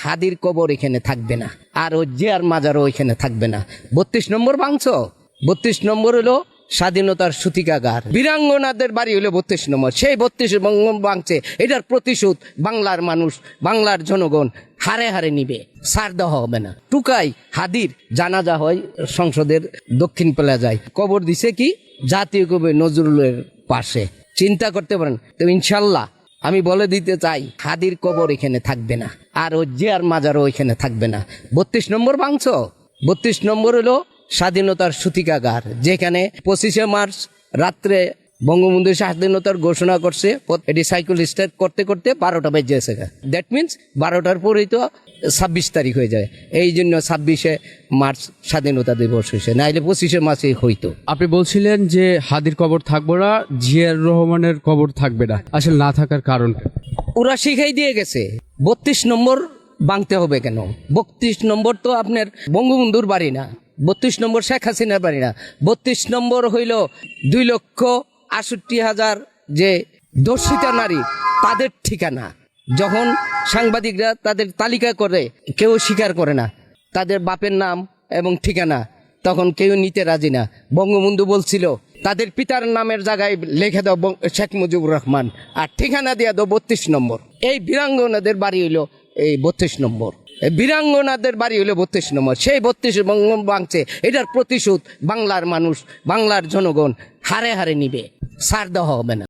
হাদির কবর এখানে থাকবে না, আর ওই জিয়ার মাজারও এখানে থাকবে না। 32 নম্বর ভাঙছ, 32 নম্বর হলো স্বাধীনতার সূতিকাগার। বীরাঙ্গনাদের বাড়ি হলো 32 নম্বর, সেই 32 নম্বর ভাঙছে। এটার প্রতিশোধ বাংলার মানুষ, বাংলার জনগণ হারে হারে নিবে, ছাড় দেওয়া হবে না। টুকাই হাদির জানাজা হয় সংসদের দক্ষিণ প্লাজায়, কবর দিছে কি জাতীয় কবি নজরুলের পাশে। চিন্তা করতে পারেন তো। ইনশাল্লাহ আমি বলে দিতে চাই, হাদির কবর এখানে থাকবে না, আর ওই জিয়ার মাজারও এখানে থাকবে না। 32 নম্বর ভাঙছ, 32 নম্বর হলো স্বাধীনতার সূতিকাগার, যেখানে 25শে মার্চ রাত্রে বঙ্গবন্ধু স্বাধীনতার ঘোষণা করছে। এটি সাইকেল স্টার্ট করতে করতে 12টা বেজে গেছে। দ্যাট মিনস 12টার পরেই তো 26 তারিখ হয়ে যায়। এই জন্য 26শে মার্চ স্বাধীনতা দিবস হয়েছে, নাইলে 25শে মার্চে হইতো। আপনি বলছিলেন যে হাদির কবর থাকবে না, জিয়ার রহমানের কবর থাকবে না, আসলে না থাকার কারণ ওরা শিখাই দিয়ে গেছে 32 নম্বর ভাঙতে হবে কেন। 32 নম্বর তো আপনার বঙ্গবন্ধুর বাড়ি না, 32 নম্বর শেখ হাসিনার বাড়ি না। 32 নম্বর হইল 2,68,000 যে দর্শিতা নারী, তাদের ঠিকানা। যখন সাংবাদিকরা তাদের তালিকা করে, কেউ স্বীকার করে না তাদের বাপের নাম এবং ঠিকানা, তখন কেউ নিতে রাজি না। বঙ্গবন্ধু বলছিল তাদের পিতার নামের জায়গায় লিখে দাও শেখ মুজিবুর রহমান, আর ঠিকানা দিয়া দাও 32 নম্বর। এই বীরাঙ্গনাদের বাড়ি হইল এই 32 নম্বর, বীরাঙ্গনাদের বাড়ি হলো 32 নম্বর, সেই 32 ভাঙছে। এটার প্রতিশোধ বাংলার মানুষ, বাংলার জনগণ হারে হারে নিবে, ছাড় দেওয়া হবে না।